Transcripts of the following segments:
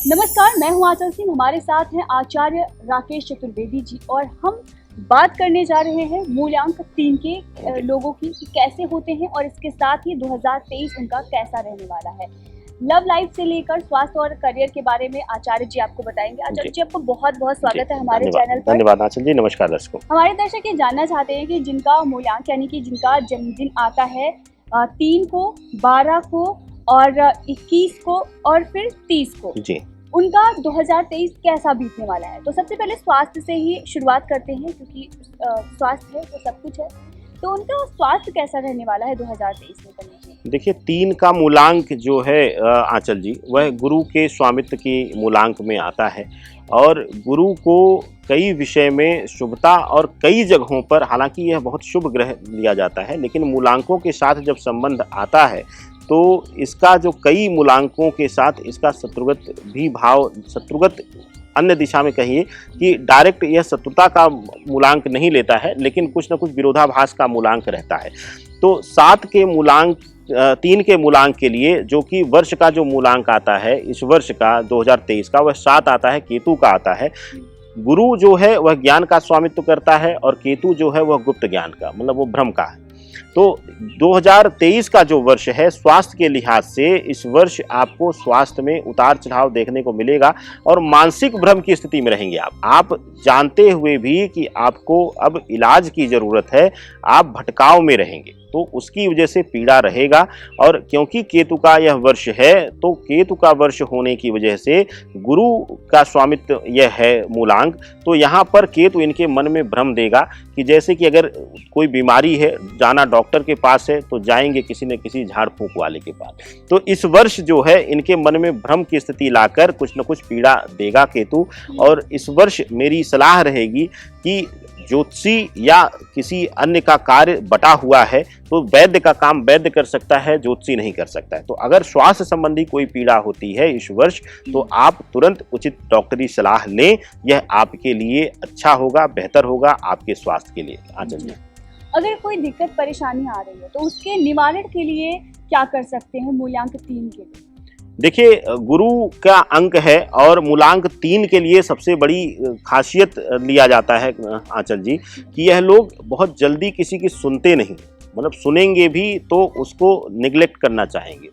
नमस्कार, मैं हूं आंचल सिंह। हमारे साथ हैं आचार्य राकेश चतुर्वेदी जी और हम बात करने जा रहे हैं मूल्यांक 3 के लोगों की कि कैसे होते हैं और इसके साथ ही 2023 उनका कैसा रहने वाला है। लव लाइफ से लेकर स्वास्थ्य और करियर के बारे में आचार्य जी आपको बताएंगे। आचार्य जी, आपको बहुत बहुत स्वागत है हमारे चैनल पर। धन्यवाद आंचल जी। नमस्कार दर्शकों। हमारे दर्शक ये जानना चाहते हैं कि जिनका मूल्यांक यानी कि जिनका जन्मदिन आता है 3 को, 12 को और 21 को और फिर 30 को जी, उनका 2023 कैसा बीतने वाला है। तो सबसे पहले स्वास्थ्य से ही शुरुआत करते हैं क्योंकि स्वास्थ्य है तो सब कुछ है। तो उनका स्वास्थ्य कैसा रहने वाला है 2023 में करने में? देखिए 3 का मूलांक जो है आंचल जी, वह गुरु के स्वामित्व की मूलांक में आता है और गुरु को कई विषय में शुभता और कई जगहों पर, हालांकि यह बहुत शुभ ग्रह लिया जाता है, लेकिन मूलांकों के साथ जब संबंध आता है तो इसका जो कई मूलांकों के साथ इसका शत्रुगत भी भाव, शत्रुगत अन्य दिशा में कहिए कि डायरेक्ट यह शत्रुता का मूलांक नहीं लेता है, लेकिन कुछ न कुछ विरोधाभास का मूलांक रहता है। तो 7 के मूलांक 3 के मूलांक के लिए जो कि वर्ष का जो मूलांक आता है, इस वर्ष का 2023 का, वह 7 आता है, केतु का आता है। गुरु जो है वह ज्ञान का स्वामित्व करता है और केतु जो है वह गुप्त ज्ञान का, मतलब वो भ्रम का है। तो 2023 का जो वर्ष है, स्वास्थ्य के लिहाज से इस वर्ष आपको स्वास्थ्य में उतार चढ़ाव देखने को मिलेगा और मानसिक भ्रम की स्थिति में रहेंगे आप जानते हुए भी कि आपको अब इलाज की ज़रूरत है, आप भटकाव में रहेंगे, तो उसकी वजह से पीड़ा रहेगा। और क्योंकि केतु का यह वर्ष है, तो केतु का वर्ष होने की वजह से गुरु का स्वामित्व यह है मूलांक, तो यहाँ पर केतु इनके मन में भ्रम देगा कि जैसे कि अगर कोई बीमारी है, जाना डॉक्टर के पास है तो जाएंगे किसी न किसी झाड़ फूंक वाले के पास। तो इस वर्ष जो है इनके मन में भ्रम की स्थिति लाकर कुछ न कुछ पीड़ा देगा केतु। और इस वर्ष मेरी सलाह रहेगी कि ज्योतिषी या किसी अन्य का कार्य बटा हुआ है तो वैद्य का काम वैद्य कर सकता है, ज्योतिषी नहीं कर सकता है। तो अगर स्वास्थ्य संबंधी कोई पीड़ा होती है इस वर्ष तो आप तुरंत उचित डॉक्टरी सलाह लें, यह आपके लिए अच्छा होगा, बेहतर होगा आपके स्वास्थ्य के लिए। आंचल जी, अगर कोई दिक्कत परेशानी आ रही है तो उसके निवारण के लिए क्या कर सकते हैं मूल्यांक 3 के लिए? देखिए गुरु का अंक है और मूलांक 3 के लिए सबसे बड़ी खासियत लिया जाता है आंचल जी कि यह लोग बहुत जल्दी किसी की सुनते नहीं, मतलब सुनेंगे भी तो उसको निगलेक्ट करना चाहेंगे,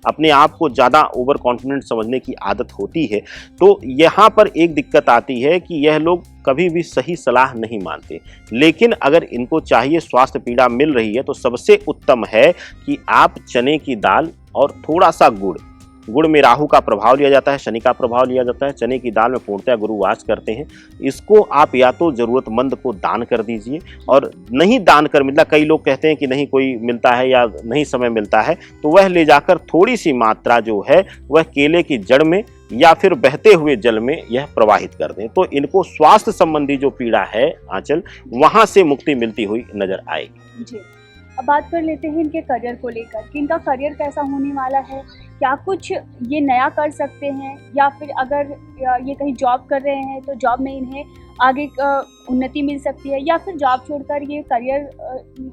अपने आप को ज़्यादा ओवर कॉन्फिडेंट समझने की आदत होती है। तो यहाँ पर एक दिक्कत आती है कि यह लोग कभी भी सही सलाह नहीं मानते, लेकिन अगर इनको चाहिए, स्वास्थ्य पीड़ा मिल रही है, तो सबसे उत्तम है कि आप चने की दाल और थोड़ा सा गुड़ में राहु का प्रभाव लिया जाता है, शनि का प्रभाव लिया जाता है, चने की दाल में पूर्णतः गुरु वास करते हैं। इसको आप या तो ज़रूरतमंद को दान कर दीजिए, और नहीं दान कर मिलता, कई लोग कहते हैं कि नहीं कोई मिलता है या नहीं समय मिलता है, तो वह ले जाकर थोड़ी सी मात्रा जो है वह केले की जड़ में या फिर बहते हुए जल में यह प्रवाहित कर दें, तो इनको स्वास्थ्य संबंधी जो पीड़ा है आंचल, वहाँ से मुक्ति मिलती हुई नजर आएगी। जी, अब बात कर लेते हैं इनके करियर को लेकर कि इनका करियर कैसा होने वाला है। क्या कुछ ये नया कर सकते हैं या फिर अगर ये कहीं जॉब कर रहे हैं तो जॉब में इन्हें आगे उन्नति मिल सकती है, या फिर जॉब छोड़कर ये करियर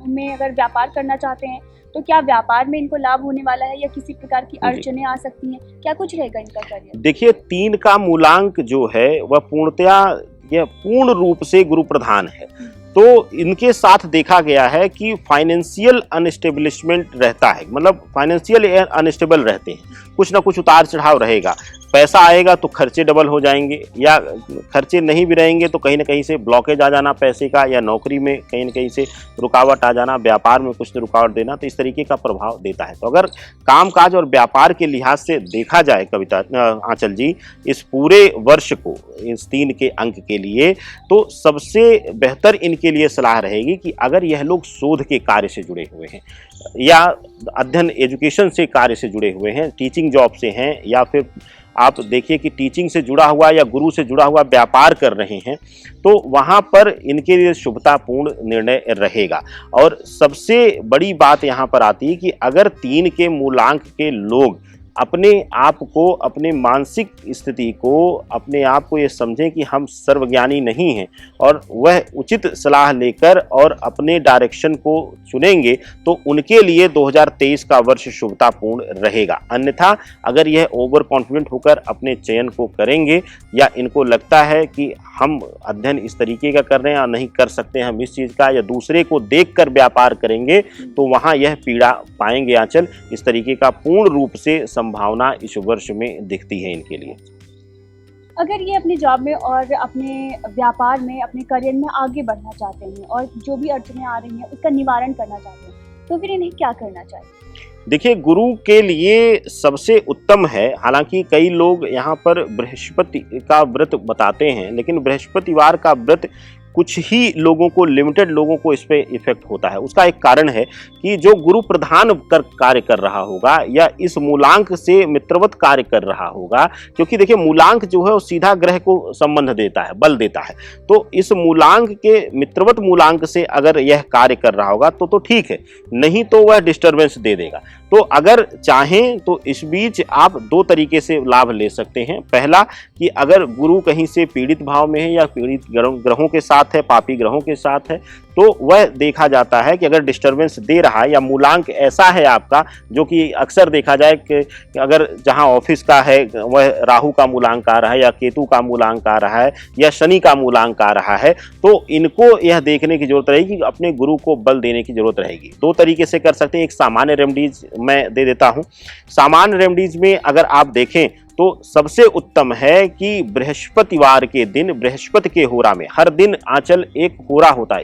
में अगर व्यापार करना चाहते हैं तो क्या व्यापार में इनको लाभ होने वाला है या किसी प्रकार की अड़चनें आ सकती हैं? क्या कुछ रहेगा इनका करियर? देखिए 3 का मूलांक जो है वह पूर्णतया यह पूर्ण रूप से गुरु प्रधान है, तो इनके साथ देखा गया है कि फाइनेंशियल अनस्टेब्लिशमेंट रहता है, मतलब फाइनेंशियल अनस्टेबल रहते हैं, कुछ ना कुछ उतार चढ़ाव रहेगा। पैसा आएगा तो खर्चे डबल हो जाएंगे, या खर्चे नहीं भी रहेंगे तो कहीं ना कहीं से ब्लॉकेज आ जाना पैसे का, या नौकरी में कहीं ना कहीं से रुकावट आ जाना, व्यापार में कुछ रुकावट देना, तो इस तरीके का प्रभाव देता है। तो अगर कामकाज और व्यापार के लिहाज से देखा जाए कविता आंचल जी, इस पूरे वर्ष को, इस 3 के अंक के लिए, तो सबसे बेहतर इनके लिए सलाह रहेगी कि अगर यह लोग शोध के कार्य से जुड़े हुए हैं या अध्ययन एजुकेशन से कार्य से जुड़े हुए हैं, टीचिंग जॉब से हैं, या फिर आप देखिए कि टीचिंग से जुड़ा हुआ या गुरु से जुड़ा हुआ व्यापार कर रहे हैं, तो वहाँ पर इनके लिए शुभतापूर्ण निर्णय रहेगा। और सबसे बड़ी बात यहाँ पर आती है कि अगर 3 के मूलांक के लोग अपने आप को, अपने मानसिक स्थिति को, अपने आप को ये समझें कि हम सर्वज्ञानी नहीं हैं और वह उचित सलाह लेकर और अपने डायरेक्शन को चुनेंगे तो उनके लिए 2023 का वर्ष शुभतापूर्ण रहेगा। अन्यथा अगर यह ओवर कॉन्फिडेंट होकर अपने चयन को करेंगे या इनको लगता है कि हम अध्ययन इस तरीके का कर रहे हैं और नहीं कर सकते हम इस चीज़ का, या दूसरे को देखकर व्यापार करेंगे तो वहाँ यह पीड़ा पाएंगे आंचल। इस तरीके का पूर्ण रूप से संभावना इस वर्ष में दिखती है इनके लिए। अगर ये अपने जॉब में और अपने व्यापार में, अपने करियर में आगे बढ़ना चाहते हैं और जो भी अड़चनें आ रही हैं उसका निवारण करना चाहते हैं, तो फिर इन्हें क्या करना चाहिए? देखिए, गुरु के लिए सबसे उत्तम है, हालांकि कई लोग यहाँ पर बृहस्पति का व्रत बताते हैं, लेकिन बृहस्पतिवार का व्रत कुछ ही लोगों को, लिमिटेड लोगों को इस पे इफेक्ट होता है। उसका एक कारण है कि जो गुरु प्रधान कार्य कर रहा होगा या इस मूलांक से मित्रवत कार्य कर रहा होगा, क्योंकि देखिए मूलांक जो है वो सीधा ग्रह को संबंध देता है, बल देता है, तो इस मूलांक के मित्रवत मूलांक से अगर यह कार्य कर रहा होगा तो ठीक है, नहीं तो वह डिस्टर्बेंस दे देगा। तो अगर चाहें तो इस बीच आप दो तरीके से लाभ ले सकते हैं। पहला कि अगर गुरु कहीं से पीड़ित भाव में है या पीड़ित ग्रहों के साथ है, पापी ग्रहों के साथ है, तो वह देखा जाता है कि अगर डिस्टर्बेंस दे रहा है या मूलांक ऐसा है आपका, जो कि अक्सर देखा जाए कि अगर जहां ऑफिस का है वह राहु का मूलांक आ रहा है या केतु का मूलांक आ रहा है या शनि का मूलांक आ रहा है, तो इनको यह देखने की जरूरत रहेगी कि अपने गुरु को बल देने की जरूरत रहेगी। दो तरीके से कर सकते हैं। एक सामान्य रेमेडीज मैं दे देता हूं। सामान्य रेमेडीज में अगर आप देखें तो सबसे उत्तम है कि बृहस्पतिवार के दिन, बृहस्पति के होरा में, हर दिन आंचल एक होरा होता है,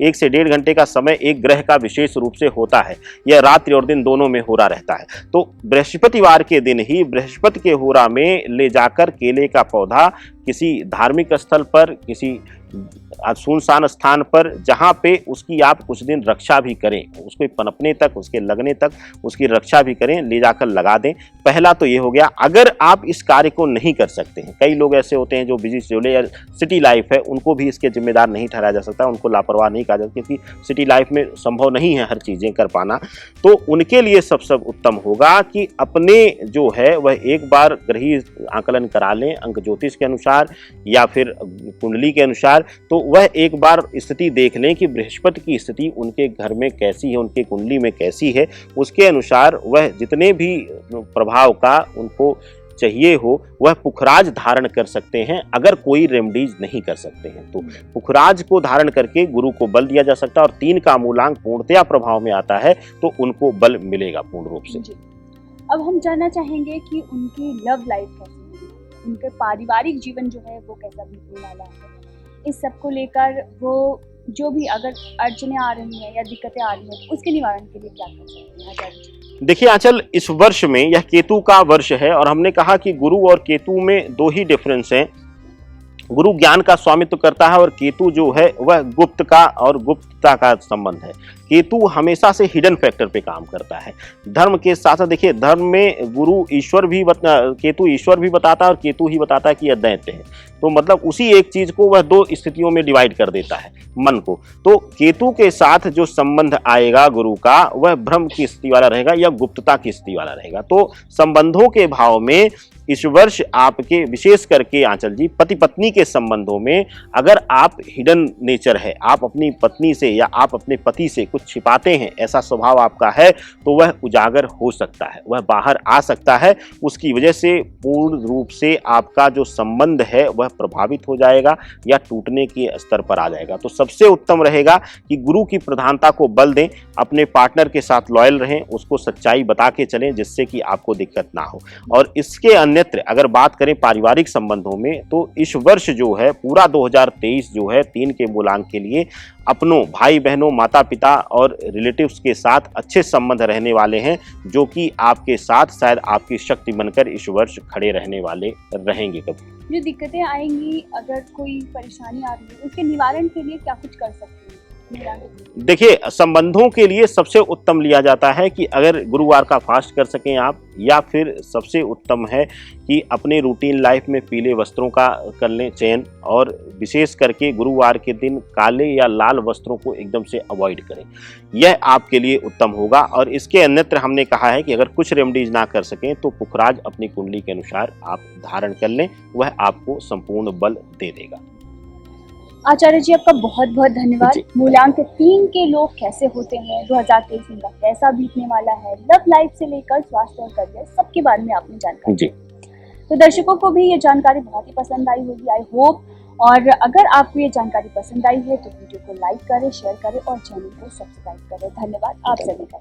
एक से डेढ़ घंटे का समय एक ग्रह का विशेष रूप से होता है, यह रात्रि और दिन दोनों में होरा रहता है। तो बृहस्पतिवार के दिन ही बृहस्पति के होरा में ले जाकर केले का पौधा किसी धार्मिक स्थल पर, किसी सुनसान स्थान पर, जहां पे उसकी आप कुछ दिन रक्षा भी करें, उसको पनपने तक, उसके लगने तक उसकी रक्षा भी करें, ले जाकर लगा दें। पहला तो ये हो गया। अगर आप इस कार्य को नहीं कर सकते हैं, कई लोग ऐसे होते हैं जो बिजी शेड्यूल या सिटी लाइफ है, उनको भी इसके जिम्मेदार नहीं ठहराया जा सकता, उनको लापरवाह नहीं कहा जा सकता, क्योंकि सिटी लाइफ में संभव नहीं है हर चीज़ें कर पाना। तो उनके लिए सबसे उत्तम होगा कि अपने जो है वह एक बार ग्रही आकलन करा लें, अंक ज्योतिष के अनुसार या फिर कुंडली के अनुसार। तो वह एक बार स्थिति देख लें कि बृहस्पति की स्थिति उनके घर में कैसी है, उनके कुंडली में कैसी है, उसके अनुसार वह जितने भी प्रभाव का उनको चाहिए हो वह पुखराज धारण कर सकते हैं। अगर कोई रेमेडीज नहीं कर सकते हैं तो पुखराज को धारण करके गुरु को बल दिया जा सकता है, और 3 का मूलांक पूर्णतया प्रभाव में आता है तो उनको बल मिलेगा पूर्ण रूप से। अब हम जानना चाहेंगे कि उनकी लव लाइफ कैसी है, उनके पारिवारिक जीवन जो है वो कैसा बीतने वाला है। इस सब को लेकर वो जो भी अगर अड़चनें आ रही हैं या दिक्कतें आ रही हैं, उसके निवारण के लिए क्या कर सकते हैं आचार्य जी? देखिए आंचल, इस वर्ष में यह केतु का वर्ष है और हमने कहा कि गुरु और केतु में 2 ही डिफरेंस हैं। गुरु ज्ञान का स्वामित्व करता है और केतु जो है वह गुप्त का और गुप्तता का संबंध है। केतु हमेशा से हिडन फैक्टर पे काम करता है। धर्म के साथ देखिए, धर्म में गुरु ईश्वर भी केतु ईश्वर भी बताता है और केतु ही बताता है कि यह दैत्य है। तो मतलब उसी एक चीज को वह 2 स्थितियों में डिवाइड कर देता है मन को। तो केतु के साथ जो संबंध आएगा गुरु का, वह ब्रह्म की स्थिति वाला रहेगा या गुप्तता की स्थिति वाला रहेगा। तो संबंधों के भाव में इस वर्ष आपके, विशेष करके आंचल जी, पति पत्नी के संबंधों में अगर आप हिडन नेचर है, आप अपनी पत्नी से या आप अपने पति से कुछ छिपाते हैं, ऐसा स्वभाव आपका है, तो वह उजागर हो सकता है, वह बाहर आ सकता है। उसकी वजह से पूर्ण रूप से आपका जो संबंध है वह प्रभावित हो जाएगा या टूटने के स्तर पर आ जाएगा। तो सबसे उत्तम रहेगा कि गुरु की प्रधानता को बल दें, अपने पार्टनर के साथ लॉयल रहें, उसको सच्चाई बता के चलें जिससे कि आपको दिक्कत ना हो। और इसके अन्यत्र अगर बात करें पारिवारिक संबंधों में, तो इस वर्ष जो है पूरा 2023 जो है 3 के मूलांक के लिए अपनों, भाई बहनों, माता पिता और रिलेटिव्स के साथ अच्छे संबंध रहने वाले हैं, जो कि आपके साथ शायद आपकी शक्ति बनकर इस वर्ष खड़े रहने वाले रहेंगे। कभी जो दिक्कतें आएंगी, अगर कोई परेशानी आ रही है, उसके निवारण के लिए क्या कुछ कर सकते हैं? देखिए, संबंधों के लिए सबसे उत्तम लिया जाता है कि अगर गुरुवार का फास्ट कर सकें आप, या फिर सबसे उत्तम है कि अपने रूटीन लाइफ में पीले वस्त्रों का कर लें चयन, और विशेष करके गुरुवार के दिन काले या लाल वस्त्रों को एकदम से अवॉइड करें। यह आपके लिए उत्तम होगा। और इसके अन्यत्र हमने कहा है कि अगर कुछ रेमेडीज ना कर सकें तो पुखराज अपनी कुंडली के अनुसार आप धारण कर लें, वह आपको संपूर्ण बल दे देगा। आचार्य जी, आपका बहुत बहुत धन्यवाद। मूलांक 3 के लोग कैसे होते हैं, 2023 इनका कैसा बीतने वाला है, लव लाइफ से लेकर स्वास्थ्य और करियर सबके बारे में आपने जानकारी दी। तो दर्शकों को भी ये जानकारी बहुत ही पसंद आई होगी, आई होप। और अगर आपको ये जानकारी पसंद आई है तो वीडियो को लाइक करें, शेयर करें और चैनल को सब्सक्राइब करें। धन्यवाद आप सभी का।